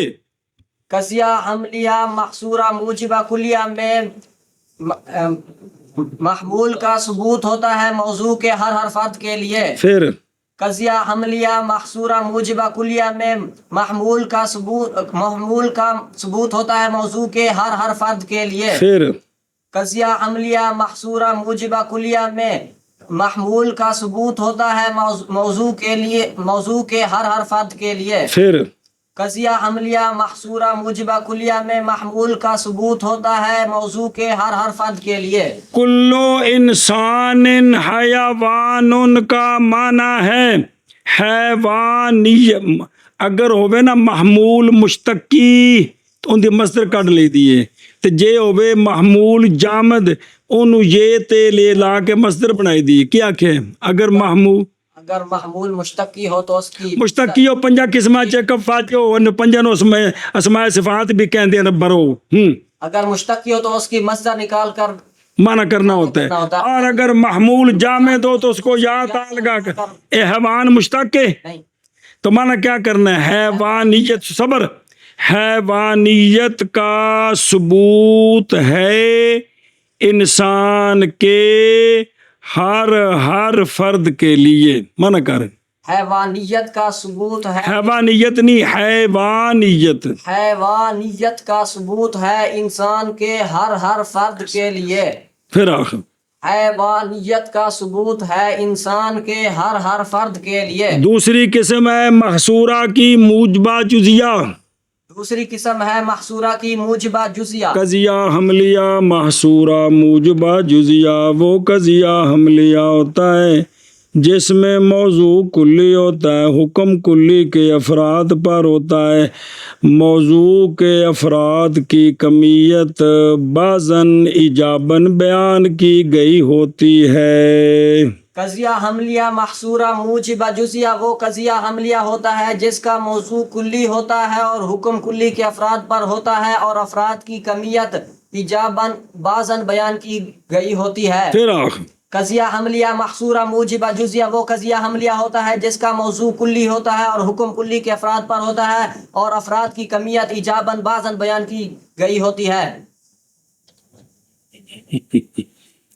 قضیہ حملیہ محصورہ موجبہ کلیہ میں محمول کا ثبوت ہوتا ہے موضوع کے ہر فرد کے لیے. پھر قضیہ حملیہ محصورہ موجبہ کلیہ میں محمول کا ثبوت ہوتا ہے موضوع کے ہر فرد کے لیے. پھر قضیہ حملیہ محصورہ موجبہ کلیہ میں محمول کا ثبوت ہوتا ہے موضوع کے ہر فرد کے لیے. پھر قضیہ حملیہ محصورہ موجبہ کلیہ میں محمول کا ثبوت ہوتا ہے موضوع کے ہر فرد کے لیے. کلو انسان حیوان کا معنی ہے حیوانی. اگر ہوئے نا محمول مشتقی تو ان دی مصدر کٹ لی دیئے تو جے ہوئے محمول جامد انہوں یہ تے لے لا کے مصدر بنائی دیئے. کیا کہ اگر محمول مشتقی ہو تو اس کی مشتقی ہو پنجا قسمہ چیکب فاتح ہو پنجانو اسماء صفات بھی کہن دیا برو. اگر مشتقی ہو تو اس کی مصدر نکال کر معنی کرنا ہوتا ہے. اور اگر محمول جامد ہو تو اس کو یا تا لگا کر اے حیوان مشتق ہے نہیں تو معنی کیا کرنا ہے حیوانیت. صبر حیوانیت کا ثبوت ہے انسان کے ہر فرد کے لیے. منع کر حیوانیت کا ثبوت ہے حیوانیت نہیں حیوانیت کا ثبوت ہے انسان کے ہر فرد کے لیے. پھر آخر حیوانیت کا ثبوت ہے انسان کے ہر فرد کے لیے. دوسری قسم ہے محصورہ کی موجبہ جزیہ. دوسری قسم ہے محصورہ کی موجبہ جزیہ. قضیہ حملیہ محصورہ موجبہ جزیہ وہ قضیہ حملیہ ہوتا ہے جس میں موضوع کلی ہوتا ہے حکم کلی کے افراد پر ہوتا ہے موضوع کے افراد کی کمیت بعضاً ایجاباً بیان کی گئی ہوتی ہے. قضیہ حملیہ محصورہ موجبہ جزیہ وہ قضیہ حملیہ ہوتا ہے جس کا موضوع کلی ہوتا ہے اور حکم کلی کے افراد پر ہوتا ہے اور افراد کی کمیت ایجاباً بعضاً بیان کی گئی ہوتی ہے. پھر آخر قضیہ حملیہ محصورہ موجبہ جزیہ وہ قضیہ حملیہ ہوتا ہے جس کا موضوع کلی ہوتا ہے اور حکم کلی کے افراد پر ہوتا ہے اور افراد کی کمیت ایجاباً بعضاً بیان کی گئی ہوتی ہے.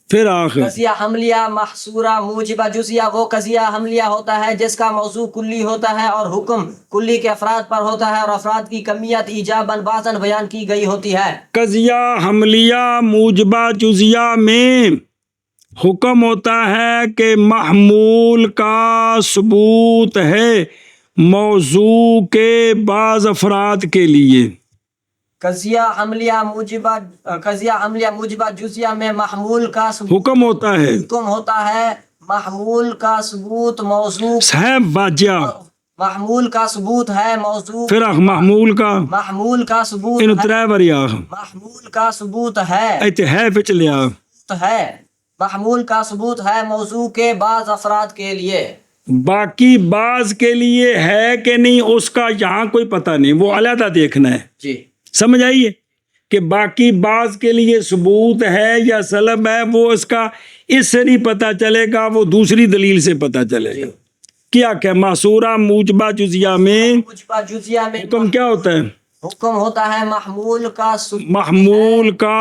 پھر آخر قضیہ حملیہ محصورہ موجبہ جزیہ وہ قضیہ حملیہ ہوتا ہے جس کا موضوع کلی ہوتا ہے اور حکم کلی کے افراد پر ہوتا ہے اور افراد کی کمیت ایجاباً بعضاً بیان کی گئی ہوتی ہے. قضیہ حملیہ موجبہ جزیہ میں حکم ہوتا ہے کہ محمول کا ثبوت ہے موضوع کے بعض افراد کے لیے. قضیہ حملیہ موجبہ جزیہ میں محمول کا حکم ہوتا ہے محمول کا ثبوت موضوع ہے واجہ محمول کا ثبوت ہے موضوع. پھر محمول کا ثبوت ان ترے وریا محمول کا ثبوت ہے ایتے ہے پچ لیا محمول کا ثبوت ہے موضوع کے بعض افراد کے لیے. باقی بعض کے لیے ہے کہ نہیں اس کا یہاں کوئی پتہ نہیں، وہ علیحدہ دیکھنا ہے. جی سمجھ آئیے کہ باقی بعض کے لیے ثبوت ہے یا سلب ہے وہ اس کا اس سے نہیں پتہ چلے گا، وہ دوسری دلیل سے پتہ چلے گا. کیا کہ محصورہ موجبہ جزیہ میں حکم کیا ہوتا ہے؟ حکم ہوتا ہے محمول کا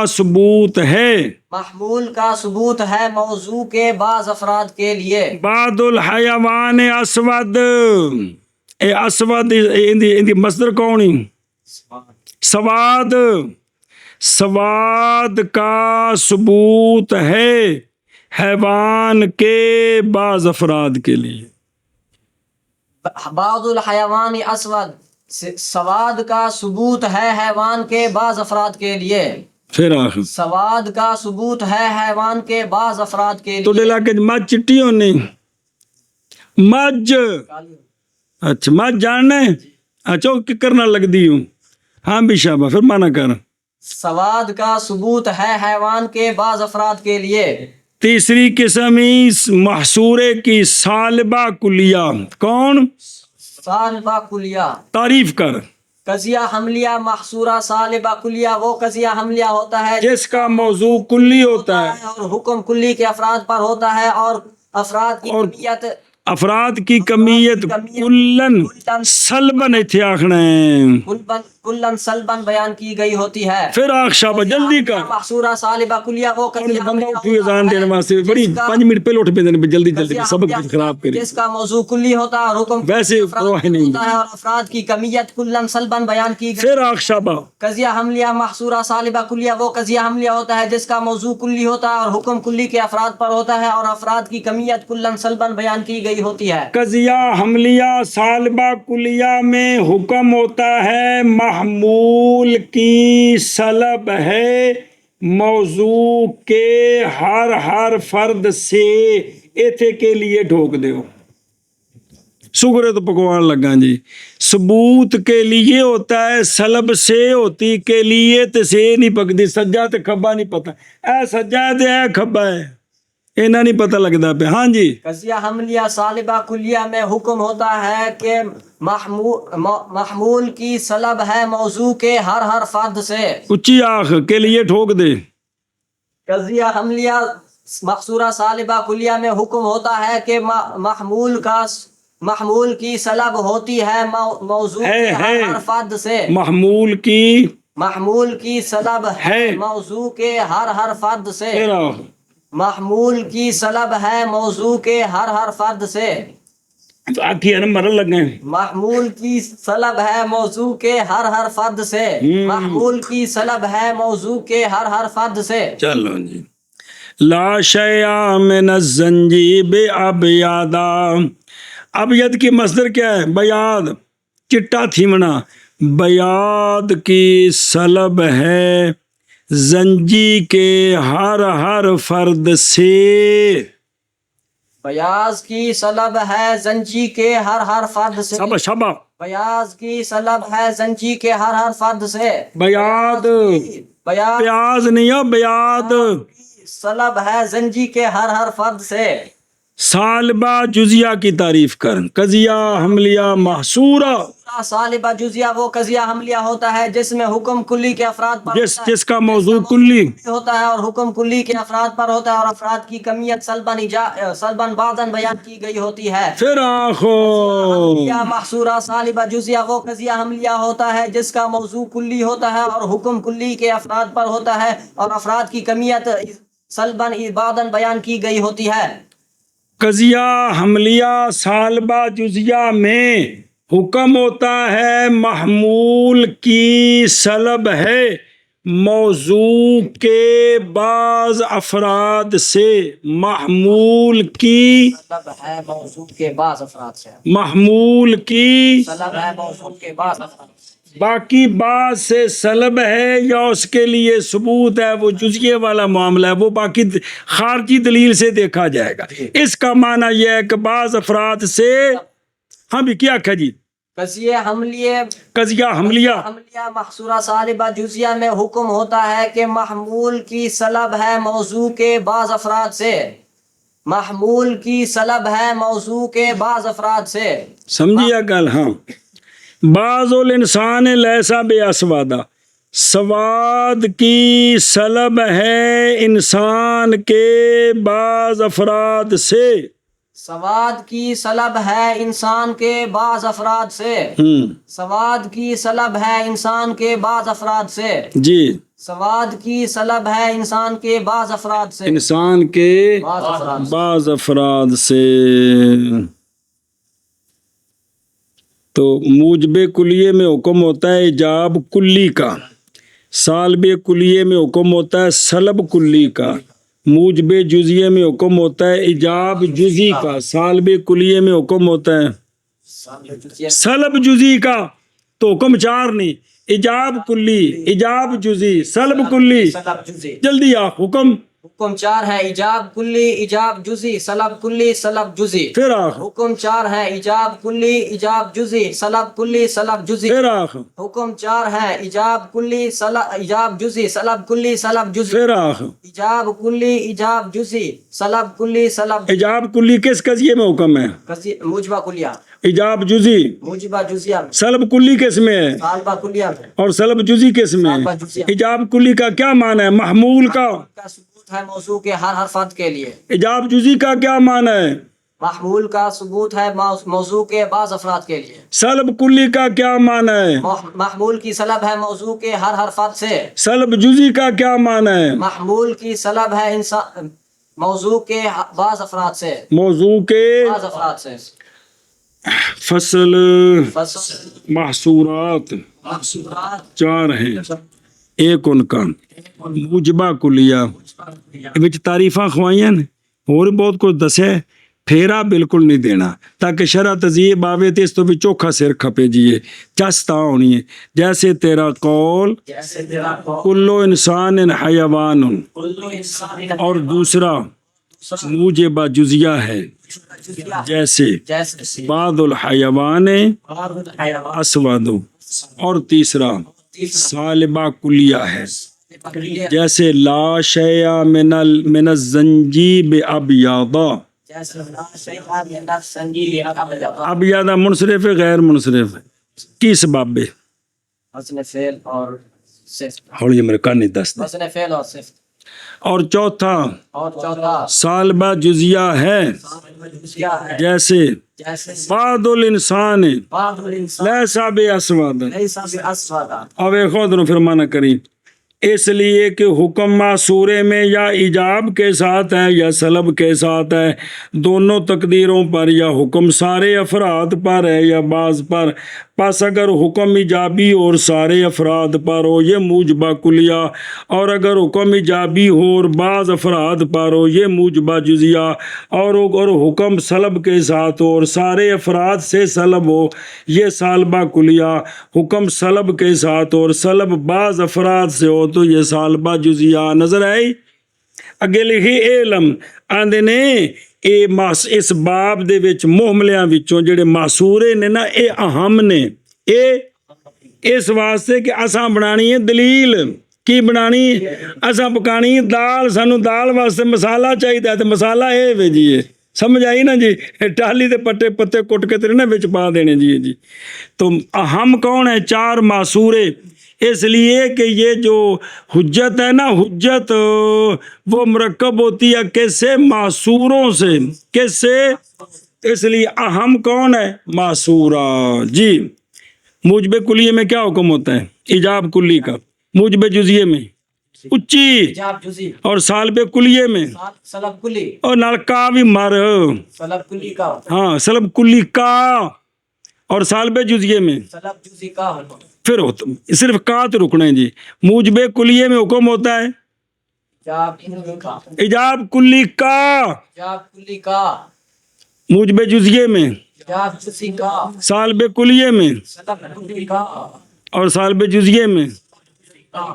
ثبوت ہے محمول کا ثبوت ہے موضوع کے بعض افراد کے لیے. بعد الحیوان اسود اے اسود اندی مصدر کونی سواد کا ثبوت ہے حیوان کے بعض افراد کے لیے. بعض الحیوان اسود، سواد کا ثبوت ہے حیوان کے بعض افراد کے لیے. پھر آخر سواد کا ثبوت ہے حیوان کے بعض افراد کے تو لیے. علاقے مجھ چٹی ہونی مجھ اچھا مجھ جاننا ہے اچھا وہ کرنا لگ دی ہوں. ہاں بھی شابہ پھر مانا کر. سواد کا ثبوت ہے حیوان کے بعض افراد کے لیے. تیسری قسم اس محصورے کی سالبہ کلیہ. کون؟ سالبہ کلیہ. تعریف کر. قضیہ حملیہ محصورہ سالبہ کلیہ وہ قضیہ حملیہ ہوتا ہے جس کا موضوع کلی ہوتا ہے اور حکم کلی کے افراد پر ہوتا ہے اور افراد کی کمیت افراد کی کمیت کلن سلبن ایتھے آخنا ہے کلن سلبن بیان کی گئی ہوتی ہے. پھر آخ شابہ جلدی کر. محصورہ سالبہ کلیہ وہ قضیہ بندہ حملیہ اٹھی اذان دینے واسطے بڑی 5 منٹ پہلے اٹھ پہ دینے جلدی جلدی سبق کچھ خراب کرے. جس کا موضوع کلی ہوتا ہے اور حکم ویسے پرواہ نہیں ہوتا ہے اور افراد کی کمیت کلن سلبن بیان کی گئی. پھر آخ شابہ. قضیہ حملیہ محصورہ سالبہ کلیہ وہ قضیہ حملیہ ہوتا ہے جس کا موضوع کلی ہوتا ہے اور حکم کلی کے افراد پر ہوتا ہے اور افراد کی کمیت کلن سلبن بیان کی گئی ہوتی ہے. قضیہ حملیہ سالبہ کلیہ میں حکم ہوتا ہے محمول کی سلب ہے موضوع کے ہر فرد سے ایتھے کے لیے ڈھوک دیو. شکر تو پکوان لگا جی. ثبوت کے لیے ہوتا ہے سلب سے ہوتی کے لیے تے سے نہیں پکدی. سجا تے کھبا نہیں پتا اے سجا تے اے کھبا ہے اینا نہیں پتہ لگتا پہ. ہاں جی. قضیہ حملیہ سالبہ کلیہ میں حکم ہوتا ہے کہ محمول کی سلب ہے موضوع کے ہر فرد سے. اچھی آنکھ کے لیے ٹھوک دے. قضیہ حملیہ محصورہ سالبہ کلیہ میں حکم ہوتا ہے کہ محمول کی سلب ہوتی ہے موضوع کے ہر فرد سے. محمول کی سلب ہے موضوع کے ہر فرد سے. محمول کی سلب ہے موضوع کے ہر فرد سے. محمول کی سلب ہے موضوع کے ہر فرد سے. محمول کی سلب ہے موضوع کے ہر فرد سے. چلو جی. لا شیء من الزنجیب ابیادا. ابید کی مصدر کیا ہے؟ بیاد چٹا تھیمنا. بیاد کی سلب ہے زنجی کے ہر فرد سے. بیاض کی سلب ہے زنجی کے ہر فرد سے. شبہ بیاض کی سلب ہے زنجی کے ہر فرد سے. بیاد پیاز نہیں ہے بیاد. سلب ہے زنجی کے ہر فرد سے. سالبہ جزیہ کی تعریف کر. قضیہ حملیہ محصورہ سالبہ جزیہ وہ قضیہ حملیہ ہوتا ہے جس میں حکم کلی کے افراد پر جس کا موضوع کلی ہوتا ہے اور حکم کلی کے افراد پر ہوتا ہے اور افراد کی کمیت سلبن بعضاً بیان کی گئی ہوتی ہے. پھر آخو محصورہ سالبہ جزیہ وہ قضیہ حملیہ ہوتا ہے جس کا موضوع کلی ہوتا ہے اور حکم کلی کے افراد پر ہوتا ہے اور افراد کی کمیت سلبن بعضاً بیان کی گئی ہوتی ہے. قضیہ حملیہ سالبہ جزیہ میں حکم ہوتا ہے محمول کی سلب ہے موضوع کے بعض افراد سے. محمول کی سلب ہے موضوع کے بعض افراد سے. محمول کی سلب ہے موضوع کے بعض افراد سے. باقی بعض سے سلب ہے یا اس کے لیے ثبوت ہے وہ جزیے والا معاملہ ہے. وہ باقی خارجی دلیل سے دیکھا جائے گا. اس کا معنی یہ ہے کہ بعض افراد سے ہاں بھی کیا کہا جی. قضیہ حملیہ محصورہ سالبہ جزیہ میں حکم ہوتا ہے کہ محمول کی سلب ہے موضوع کے بعض افراد سے. محمول کی سلب ہے موضوع کے بعض افراد سے. سمجھیا گل. ہاں بعض الانسان لیسا بے اسوادا. سواد کی سلب ہے انسان کے بعض افراد سے. سواد کی سلب ہے انسان کے بعض افراد سے. سواد کی سلب ہے انسان کے بعض افراد سے. جی سواد کی سلب ہے انسان کے بعض افراد سے. انسان کے بعض افراد سے. تو موجب کلیے میں حکم ہوتا ہے ایجاب کلی کا. سالب کلیے میں حکم ہوتا ہے سلب کلی کا. موجب جزیے میں حکم ہوتا ہے ایجاب جزی کا، سالب کلیے میں حکم ہوتا ہے سلب جزی کا، تو حکم چار نہیں، ایجاب کلی، ایجاب جزی، سلب کلی، سلب جزی۔ جلدی آ حکم حکم چار ہے ایجاب کلی، ایجاب جزی، سلب کلی، سلب جزی۔ پھر آخر، حکم چار ہے ایجاب کلی، ایجاب جزی، سلب کلی، سلب جزی۔ پھر آخر، حکم چار ہے ایجاب کلی، ایجاب جزی، سلب کلی، سلب جزی۔ پھر آخر۔ ایجاب کلی، ایجاب جزی، سلب کلی، سلب ایجاب کلی کس قضیے میں حکم ہے؟ موجبہ کلیہ، ایجاب جزی، موجبہ جزیہ میں، سلب کلی کس میں ہے؟ سالبہ کلیہ میں، اور سلب جزی کس میں ہے؟ سالبہ جزیہ۔ ایجاب کلی کا کیا معنی ہے؟ محمول کا۔ کا ثبوت ہے موضوع کے ہر حرفت کے لیے۔ ایجاب جزی کا کیا معنی ہے؟ محمول کا ثبوت ہے موضوع کے بعض افراد کے لیے۔ سلب کلی کا کیا معنی ہے؟ محمول کی سلب ہے موضوع کے ہر حرفت سے۔ سلب جزی کا کیا معنی ہے؟ محمول کی سلب ہے موضوع کے بعض افراد سے، موضوع کے بعض افراد سے۔ فصل فصل، محصورات محصورات، چار ہیں، ایک ان کا موجبہ کلیہ وچ تعریفاں خوائیاں نے اور بہت کچھ دسے، پھیرا بالکل نہیں دینا تاکہ شرع تذیب آوے تے اس تو بھی چوکھا سر کھپے جیے، چستا ہونی ہے۔ جیسے تیرا قول جیسے تیرا قول، کلو انسان حیوان، کلو انسان، اور دوسرا موجبہ جزیہ ہے، جیسے جیسے بعض الحیوان بعض الحیوان، اسود، اور تیسرا سالبہ کلیہ ہے، جیسے لا شیء من الزنجیب ابیضا، جیسے لا شیء من الزنجیب ابیضا۔ ابیضا منصرف ہے غیر منصرف ہے، کس باب ہے؟ وزن فعل اور صفت، ہولی میرے کان نہیں دست۔ وزن فعل اور صفت۔ اور چوتھا اور چوتھا سالبہ جزیہ ہے، جزیہ ہے، جیسے جیسے بعض الانسان بعض الانسان لیسا بے اسود۔ لیسا باسود۔ اب ایک اور پھر مانا کریں، اس لیے کہ حکم معصورے میں یا ایجاب کے ساتھ ہے یا سلب کے ساتھ ہے، دونوں تقدیروں پر، یا حکم سارے افراد پر ہے یا بعض پر، پس اگر حکم ایجابی اور سارے افراد پر ہو یہ موجبہ کلیہ، اور اگر حکم ایجابی ہو اور بعض افراد پر ہو یہ موجبہ جزیہ، اور حکم سلب کے ساتھ ہو اور سارے افراد سے سلب ہو یہ سالبہ کلیہ، حکم سلب کے ساتھ ہو اور سلب بعض افراد سے ہو تو یہ سالبہ جزیہ۔ نظر آئی؟ اگے لکھی علم آندے نے اس باب دے وچ محملیاں وچوں جڑے معصورے نے نا اے اہم نے، اے اس واسطے کہ اساں بنانی ہے دلیل، کی بنانی اساں پکانی ہے دال، سانو دال واسطے مسالہ چاہیے تے مسالہ اے وے جی، سمجھ آئی نا جی؟ ٹالی دے پٹے پتے کٹ کے تے نا وچ پا دینے جی۔ تو اہم کون ہے؟ چار معصورے، اس لیے کہ یہ جو حجت ہے نا، حجت وہ مرکب ہوتی ہے کس سے؟ معصوروں سے۔ کس سے؟ اس لیے اہم کون ہے؟ معصورہ۔ جی موجب کلیے میں کیا حکم ہوتا ہے؟ ایجاب کلی کا۔ موجب جزیے میں اچھی، ایجاب جزی، اور سالب کلیے میں سلب کلی، اور نلکا بھی مر، سلب کلی کا، ہاں سلب کلی کا، اور سالب جزیے میں سلب جزی کا حکم۔ پھر صرف کات رکنا ہے جی۔ موجب کلیے میں حکم ہوتا ہے ایجاب کلی کا، ایجاب کلی کا، ایجاب کلی کا، موجب جزیے میں، ایجاب جزی کا، سالب کلیے میں، سلب کلی کا، اور سالب جزیے میں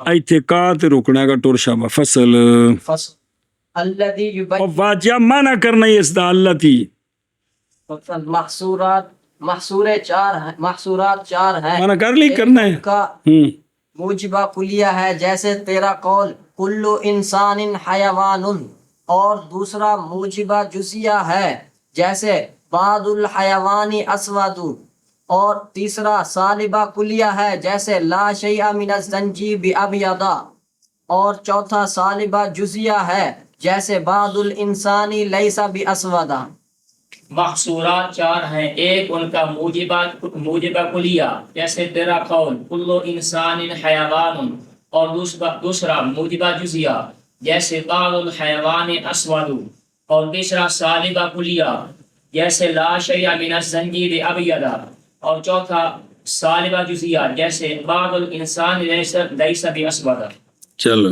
ایتھے کات رکنا کا ٹور شابہ فصل۔ فصل الذی اور یبین واجہ مانا کرنا ہی اس دا اللہ تھی۔ فصل محصورات، محصورے چار ہیں، محصورات چار ہیں۔ مانا کر لی کرنا ہے۔ کا موجبہ کلیہ ہے جیسے تیرا قول کلو انسان حیوان، اور دوسرا موجبہ جزیہ ہے جیسے بعض الحیوان اسود، اور تیسرا سالبہ کلیہ ہے جیسے لا شیء من الزنجیب ابیض، اور چوتھا سالبہ جزیہ ہے جیسے بعض الانسان لیس باسود۔ محصورات چار ہیں، ایک ان کا موجبہ کلیہ جیسے تیرا قول کلو انسان حیوان، اور دوسرا موجبہ جزیہ جیسے بعض الحیوان اسود، اور تیسرا سالبہ کلیہ جیسے لا شیء من الزنجیب ابیض، اور چوتھا سالبہ جزیہ جیسے بعض الانسان لیس باسود۔ چلو